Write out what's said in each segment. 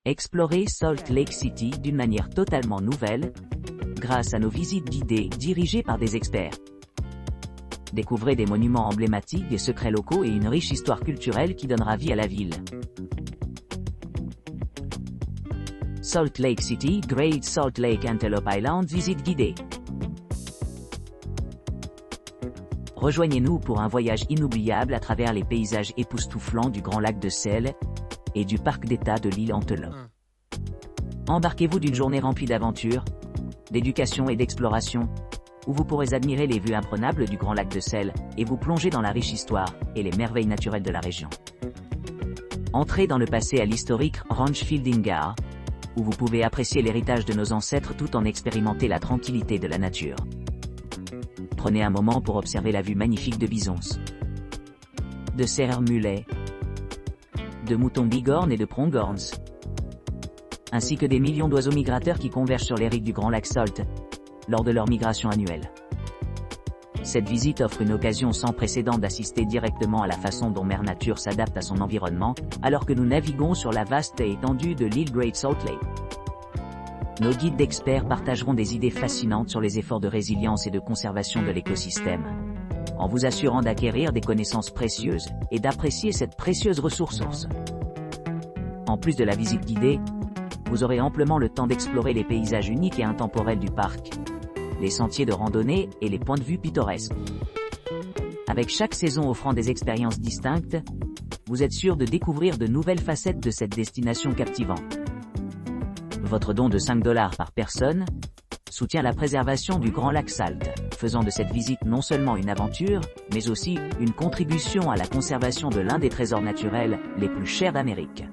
Explorez Salt Lake City d'une manière totalement nouvelle, grâce à nos visites guidées dirigées par des experts. Découvrez des monuments emblématiques, des secrets locaux et une riche histoire culturelle qui donnera vie à la ville. Salt Lake City, Great Salt Lake Antelope Island, visite guidée. Rejoignez-nous pour un voyage inoubliable à travers les paysages époustouflants du Grand Lac de Sel et du parc d'État de l'île Antelope. Embarquez-vous d'une journée remplie d'aventures, d'éducation et d'exploration, où vous pourrez admirer les vues imprenables du Grand Lac de Sel et vous plonger dans la riche histoire et les merveilles naturelles de la région. Entrez dans le passé à l'historique Ranch Fieldingar, où vous pouvez apprécier l'héritage de nos ancêtres tout en expérimentant la tranquillité de la nature. Prenez un moment pour observer la vue magnifique de bisons, de cerfs mulets, de moutons bigornes et de pronghorns, ainsi que des millions d'oiseaux migrateurs qui convergent sur les rives du Grand Lac Salt lors de leur migration annuelle. Cette visite offre une occasion sans précédent d'assister directement à la façon dont Mère Nature s'adapte à son environnement, alors que nous naviguons sur la vaste étendue de l'île Great Salt Lake. Nos guides d'experts partageront des idées fascinantes sur les efforts de résilience et de conservation de l'écosystème, en vous assurant d'acquérir des connaissances précieuses et d'apprécier cette précieuse ressource. En plus de la visite guidée, vous aurez amplement le temps d'explorer les paysages uniques et intemporels du parc, les sentiers de randonnée et les points de vue pittoresques. Avec chaque saison offrant des expériences distinctes, vous êtes sûr de découvrir de nouvelles facettes de cette destination captivante. Votre don de 5 $ par personne soutient la préservation du Grand Lac Salt, faisant de cette visite non seulement une aventure, mais aussi une contribution à la conservation de l'un des trésors naturels les plus chers d'Amérique.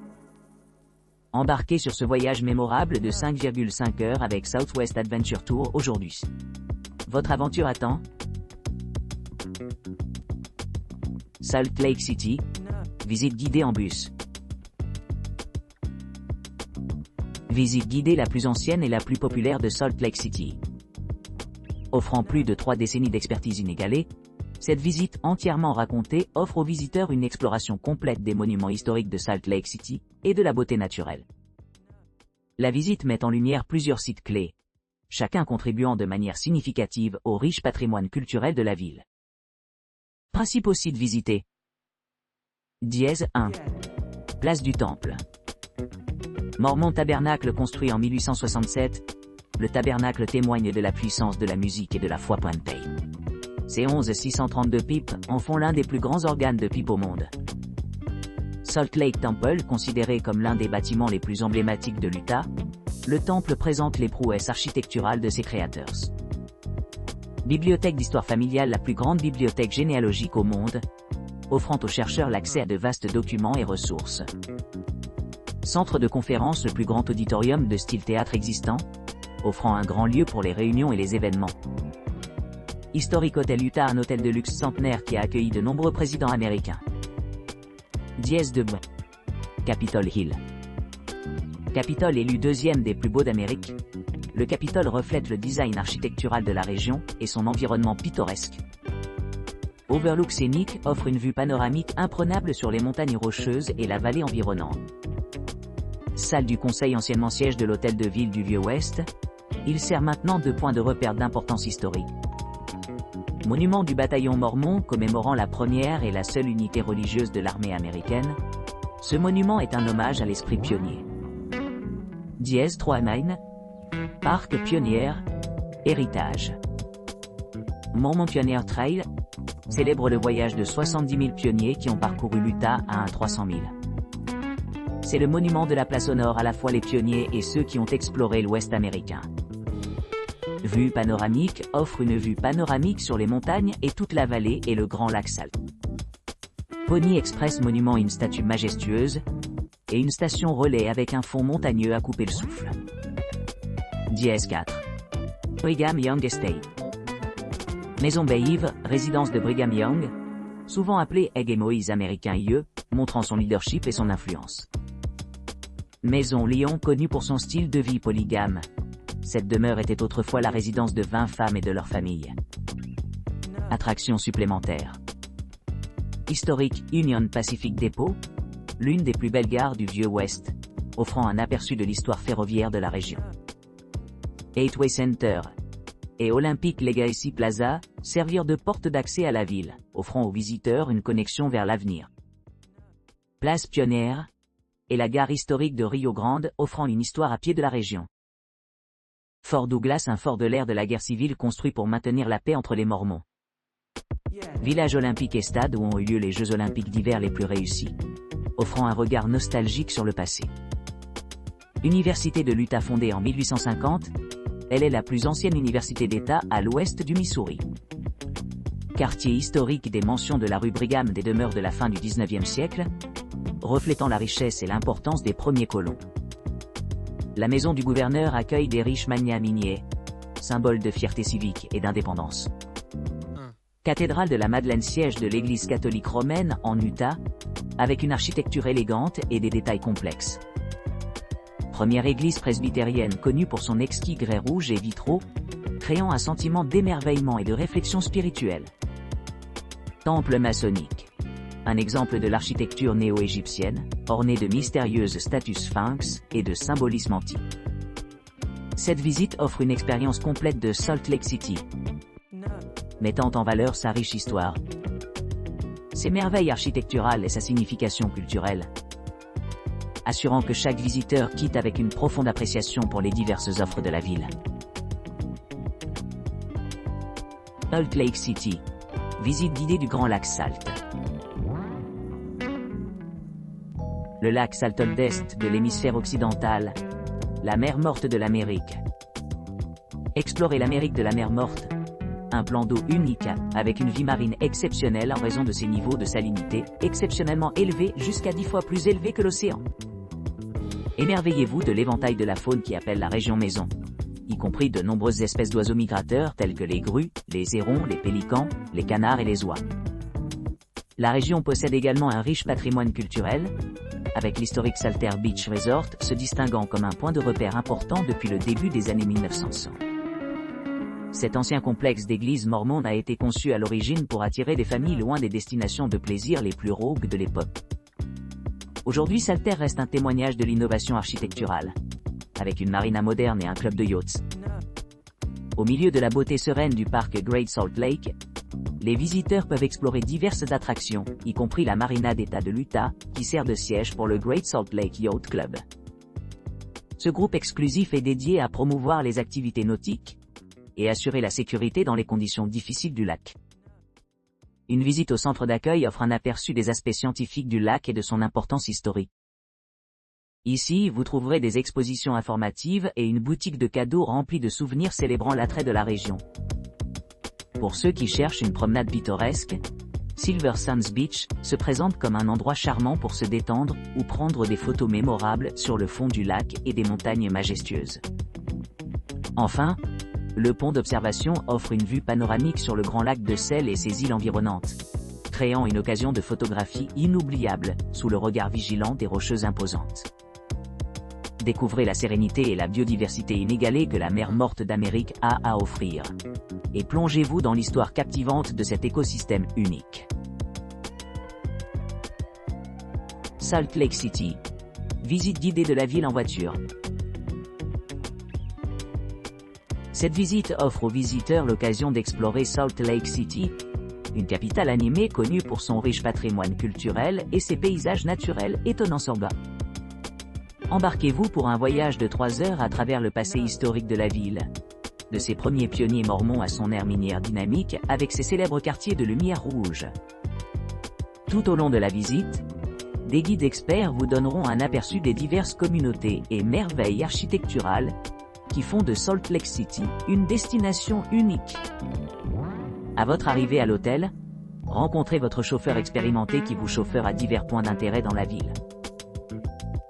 Embarquez sur ce voyage mémorable de 5,5 heures avec Southwest Adventure Tour aujourd'hui. Votre aventure attend. Salt Lake City, visite guidée en bus. Visite guidée la plus ancienne et la plus populaire de Salt Lake City. Offrant plus de 3 décennies d'expertise inégalée, cette visite entièrement racontée offre aux visiteurs une exploration complète des monuments historiques de Salt Lake City et de la beauté naturelle. La visite met en lumière plusieurs sites clés, chacun contribuant de manière significative au riche patrimoine culturel de la ville. Principaux sites visités. 1. Place du Temple. Mormon Tabernacle construit en 1867, le tabernacle témoigne de la puissance de la musique et de la foi. Ses 632 pipes en font l'un des plus grands organes de pipe au monde. Salt Lake Temple, considéré comme l'un des bâtiments les plus emblématiques de l'Utah, le temple présente les prouesses architecturales de ses créateurs. Bibliothèque d'histoire familiale, la plus grande bibliothèque généalogique au monde, offrant aux chercheurs l'accès à de vastes documents et ressources. Centre de conférence, le plus grand auditorium de style théâtre existant, offrant un grand lieu pour les réunions et les événements. Historic Hotel Utah, un hôtel de luxe centenaire qui a accueilli de nombreux présidents américains. 2. Capitol Hill. Capitole élu deuxième des plus beaux d'Amérique, le Capitole reflète le design architectural de la région et son environnement pittoresque. Overlook scénique offre une vue panoramique imprenable sur les montagnes rocheuses et la vallée environnante. Salle du Conseil, anciennement siège de l'hôtel de ville du Vieux-Ouest, il sert maintenant de point de repère d'importance historique. Monument du bataillon mormon commémorant la première et la seule unité religieuse de l'armée américaine, ce monument est un hommage à l'esprit pionnier. 3. Parc pionnière, héritage. Mormon Pioneer Trail célèbre le voyage de 70 000 pionniers qui ont parcouru l'Utah à un 300 000. C'est le monument de la place honore à la fois les pionniers et ceux qui ont exploré l'Ouest américain. Vue panoramique offre une vue panoramique sur les montagnes et toute la vallée et le Grand Lac Salt. Pony Express monument, une statue majestueuse et une station relais avec un fond montagneux à couper le souffle. 4. Brigham Young Estate. Maison Bayve, résidence de Brigham Young, souvent appelée Egg et Moïse américain IE, montrant son leadership et son influence. Maison Lyon, connue pour son style de vie polygame. Cette demeure était autrefois la résidence de 20 femmes et de leurs familles. Attractions supplémentaires. Historique Union Pacific Depot, l'une des plus belles gares du Vieux-Ouest, offrant un aperçu de l'histoire ferroviaire de la région. Gateway Center et Olympic Legacy Plaza servirent de porte d'accès à la ville, offrant aux visiteurs une connexion vers l'avenir. Place Pionnière et la gare historique de Rio Grande offrant une histoire à pied de la région. Fort Douglas, un fort de l'ère de la guerre civile construit pour maintenir la paix entre les Mormons. Village olympique et stade où ont eu lieu les Jeux olympiques d'hiver les plus réussis, offrant un regard nostalgique sur le passé. Université de l'Utah fondée en 1850, elle est la plus ancienne université d'État à l'ouest du Missouri. Quartier historique des mentions de la rue Brigham des demeures de la fin du 19e siècle, reflétant la richesse et l'importance des premiers colons. La maison du gouverneur accueille des riches magnats miniers, symbole de fierté civique et d'indépendance. Cathédrale de la Madeleine, siège de l'église catholique romaine en Utah, avec une architecture élégante et des détails complexes. Première église presbytérienne connue pour son exquis grès rouge et vitraux, créant un sentiment d'émerveillement et de réflexion spirituelle. Temple maçonnique. Un exemple de l'architecture néo-égyptienne, orné de mystérieuses statues sphinx et de symbolisme antique. Cette visite offre une expérience complète de Salt Lake City, mettant en valeur sa riche histoire, ses merveilles architecturales et sa signification culturelle, assurant que chaque visiteur quitte avec une profonde appréciation pour les diverses offres de la ville. Salt Lake City. Visite guidée du Grand Lac Salt. Le lac Salton d'Est de l'hémisphère occidental, la mer Morte de l'Amérique. Explorer l'Amérique de la mer Morte. Un plan d'eau unique, avec une vie marine exceptionnelle en raison de ses niveaux de salinité, exceptionnellement élevés jusqu'à 10 fois plus élevés que l'océan. Émerveillez-vous de l'éventail de la faune qui appelle la région maison, y compris de nombreuses espèces d'oiseaux migrateurs tels que les grues, les hérons, les pélicans, les canards et les oies. La région possède également un riche patrimoine culturel, avec l'historique Salter Beach Resort se distinguant comme un point de repère important depuis le début des années 1900. Cet ancien complexe d'églises mormones a été conçu à l'origine pour attirer des familles loin des destinations de plaisir les plus rogues de l'époque. Aujourd'hui, Salter reste un témoignage de l'innovation architecturale, avec une marina moderne et un club de yachts. Au milieu de la beauté sereine du parc Great Salt Lake, les visiteurs peuvent explorer diverses attractions, y compris la marina d'État de l'Utah, qui sert de siège pour le Great Salt Lake Yacht Club. Ce groupe exclusif est dédié à promouvoir les activités nautiques et assurer la sécurité dans les conditions difficiles du lac. Une visite au centre d'accueil offre un aperçu des aspects scientifiques du lac et de son importance historique. Ici, vous trouverez des expositions informatives et une boutique de cadeaux remplie de souvenirs célébrant l'attrait de la région. Pour ceux qui cherchent une promenade pittoresque, Silver Sands Beach se présente comme un endroit charmant pour se détendre ou prendre des photos mémorables sur le fond du lac et des montagnes majestueuses. Enfin, le pont d'observation offre une vue panoramique sur le Grand Lac de Sel et ses îles environnantes, créant une occasion de photographie inoubliable sous le regard vigilant des rocheuses imposantes. Découvrez la sérénité et la biodiversité inégalée que la mer Morte d'Amérique a à offrir. Et plongez-vous dans l'histoire captivante de cet écosystème unique. Salt Lake City. Visite guidée de la ville en voiture. Cette visite offre aux visiteurs l'occasion d'explorer Salt Lake City, une capitale animée connue pour son riche patrimoine culturel et ses paysages naturels étonnants sans bas. Embarquez-vous pour un voyage de 3 heures à travers le passé historique de la ville, de ses premiers pionniers mormons à son ère minière dynamique avec ses célèbres quartiers de lumière rouge. Tout au long de la visite, des guides experts vous donneront un aperçu des diverses communautés et merveilles architecturales qui font de Salt Lake City une destination unique. À votre arrivée à l'hôtel, rencontrez votre chauffeur expérimenté qui vous chauffera à divers points d'intérêt dans la ville.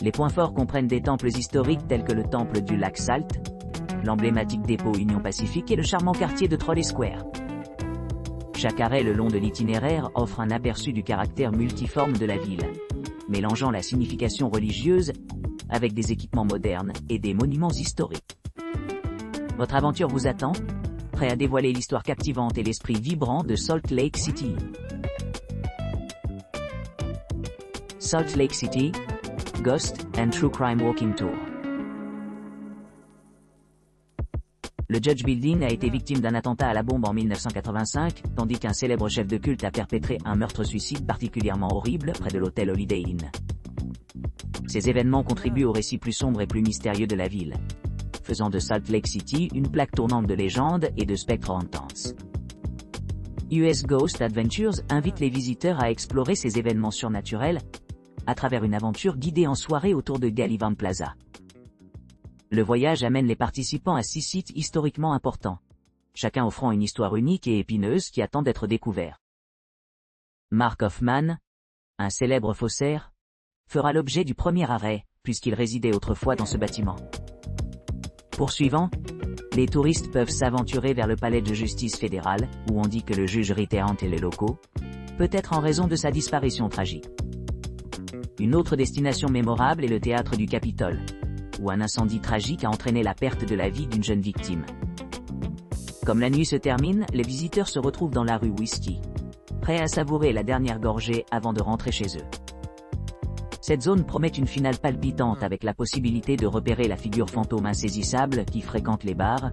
Les points forts comprennent des temples historiques tels que le temple du lac Salt, l'emblématique dépôt Union Pacifique et le charmant quartier de Trolley Square. Chaque arrêt le long de l'itinéraire offre un aperçu du caractère multiforme de la ville, mélangeant la signification religieuse avec des équipements modernes et des monuments historiques. Votre aventure vous attend, prêt à dévoiler l'histoire captivante et l'esprit vibrant de Salt Lake City. Salt Lake City, Ghost and True Crime Walking Tour. Le Judge Building a été victime d'un attentat à la bombe en 1985, tandis qu'un célèbre chef de culte a perpétré un meurtre-suicide particulièrement horrible près de l'hôtel Holiday Inn. Ces événements contribuent au récit plus sombre et plus mystérieux de la ville, faisant de Salt Lake City une plaque tournante de légendes et de spectres intenses. US Ghost Adventures invite les visiteurs à explorer ces événements surnaturels à travers une aventure guidée en soirée autour de Gallivant Plaza. Le voyage amène les participants à 6 sites historiquement importants, chacun offrant une histoire unique et épineuse qui attend d'être découvert. Mark Hoffman, un célèbre faussaire, fera l'objet du premier arrêt, puisqu'il résidait autrefois dans ce bâtiment. Poursuivant, les touristes peuvent s'aventurer vers le palais de justice fédéral, où on dit que le juge Ritter hante les locaux, peut-être en raison de sa disparition tragique. Une autre destination mémorable est le théâtre du Capitole, où un incendie tragique a entraîné la perte de la vie d'une jeune victime. Comme la nuit se termine, les visiteurs se retrouvent dans la rue Whiskey, prêts à savourer la dernière gorgée avant de rentrer chez eux. Cette zone promet une finale palpitante avec la possibilité de repérer la figure fantôme insaisissable qui fréquente les bars,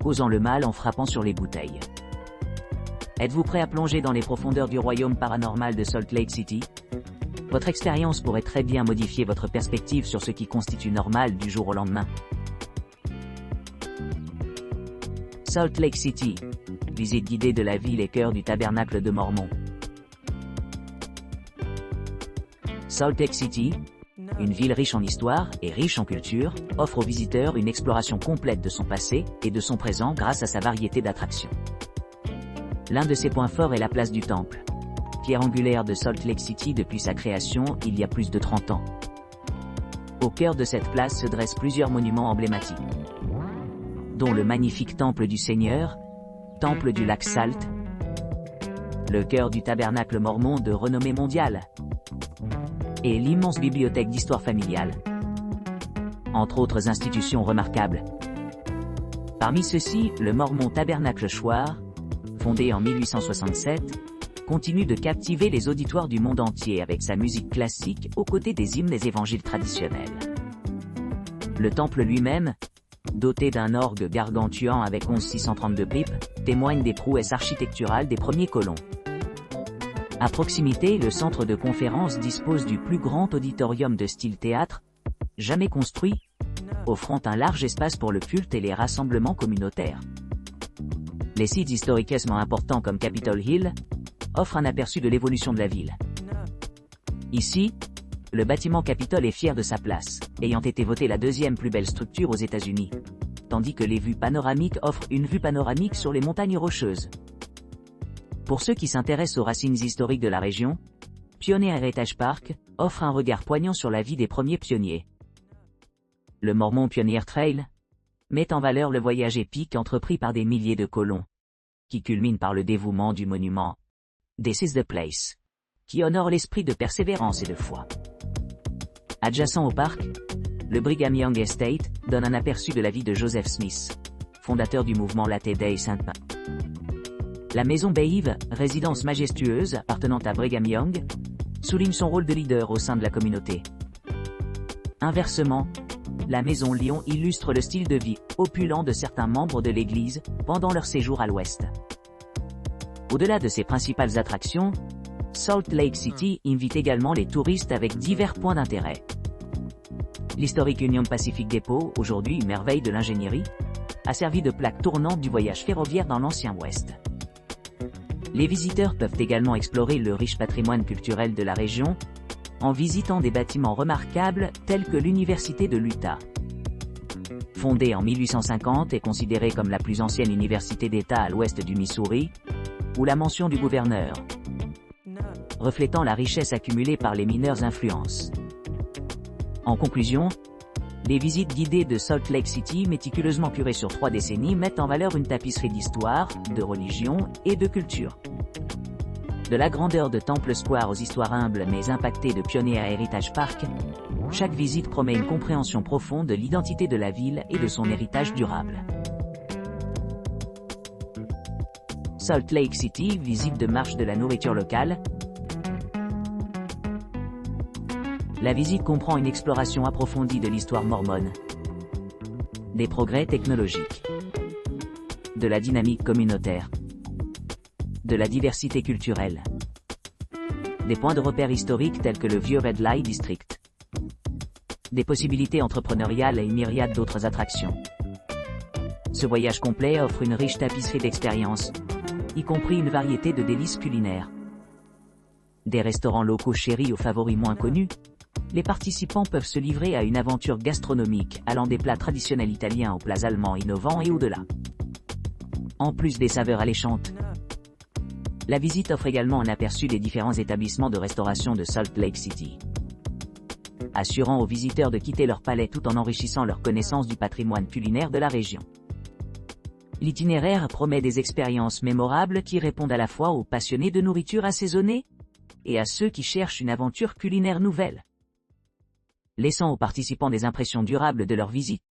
causant le mal en frappant sur les bouteilles. Êtes-vous prêt à plonger dans les profondeurs du royaume paranormal de Salt Lake City ? Votre expérience pourrait très bien modifier votre perspective sur ce qui constitue normal du jour au lendemain. Salt Lake City, visite guidée de la ville et cœur du tabernacle de Mormon. Salt Lake City, une ville riche en histoire et riche en culture, offre aux visiteurs une exploration complète de son passé et de son présent grâce à sa variété d'attractions. L'un de ses points forts est la place du Temple, pierre angulaire de Salt Lake City depuis sa création il y a plus de 30 ans. Au cœur de cette place se dressent plusieurs monuments emblématiques, dont le magnifique Temple du Seigneur, Temple du lac Salt, le cœur du tabernacle mormon de renommée mondiale, et l'immense bibliothèque d'histoire familiale, entre autres institutions remarquables. Parmi ceux-ci, le Mormon Tabernacle Choir, fondé en 1867, continue de captiver les auditoires du monde entier avec sa musique classique aux côtés des hymnes des évangiles traditionnels. Le temple lui-même, doté d'un orgue gargantuan avec 11632 pipes, témoigne des prouesses architecturales des premiers colons. À proximité, le centre de conférence dispose du plus grand auditorium de style théâtre jamais construit, offrant un large espace pour le culte et les rassemblements communautaires. Les sites historiquement importants comme Capitol Hill offrent un aperçu de l'évolution de la ville. Ici, le bâtiment Capitole est fier de sa place, ayant été voté la deuxième plus belle structure aux États-Unis, tandis que les vues panoramiques offrent une vue panoramique sur les montagnes rocheuses. Pour ceux qui s'intéressent aux racines historiques de la région, Pioneer Heritage Park offre un regard poignant sur la vie des premiers pionniers. Le Mormon Pioneer Trail met en valeur le voyage épique entrepris par des milliers de colons, qui culmine par le dévouement du monument This is the Place, qui honore l'esprit de persévérance et de foi. Adjacent au parc, le Brigham Young Estate donne un aperçu de la vie de Joseph Smith, fondateur du mouvement Latter-day Saint. La maison Bayve, résidence majestueuse appartenant à Brigham Young, souligne son rôle de leader au sein de la communauté. Inversement, la maison Lion illustre le style de vie opulent de certains membres de l'Église pendant leur séjour à l'Ouest. Au-delà de ses principales attractions, Salt Lake City invite également les touristes avec divers points d'intérêt. L'historique Union Pacific Depot, aujourd'hui une merveille de l'ingénierie, a servi de plaque tournante du voyage ferroviaire dans l'ancien Ouest. Les visiteurs peuvent également explorer le riche patrimoine culturel de la région, en visitant des bâtiments remarquables tels que l'Université de l'Utah. Fondée en 1850 et considérée comme la plus ancienne université d'État à l'ouest du Missouri, ou la mention du gouverneur, reflétant la richesse accumulée par les mineures influences. En conclusion, les visites guidées de Salt Lake City, méticuleusement curées sur 3 décennies, mettent en valeur une tapisserie d'histoire, de religion et de culture. De la grandeur de Temple Square aux histoires humbles mais impactées de Pioneer Heritage Park, chaque visite promet une compréhension profonde de l'identité de la ville et de son héritage durable. Salt Lake City, visite de marche de la nourriture locale. La visite comprend une exploration approfondie de l'histoire mormone, des progrès technologiques, de la dynamique communautaire, de la diversité culturelle, des points de repère historiques tels que le vieux Red Light District, des possibilités entrepreneuriales et une myriade d'autres attractions. Ce voyage complet offre une riche tapisserie d'expériences, y compris une variété de délices culinaires. Des restaurants locaux chéris aux favoris moins connus, les participants peuvent se livrer à une aventure gastronomique allant des plats traditionnels italiens aux plats allemands innovants et au-delà. En plus des saveurs alléchantes, la visite offre également un aperçu des différents établissements de restauration de Salt Lake City, assurant aux visiteurs de quitter leur palais tout en enrichissant leur connaissance du patrimoine culinaire de la région. L'itinéraire promet des expériences mémorables qui répondent à la fois aux passionnés de nourriture assaisonnée et à ceux qui cherchent une aventure culinaire nouvelle, laissant aux participants des impressions durables de leur visite.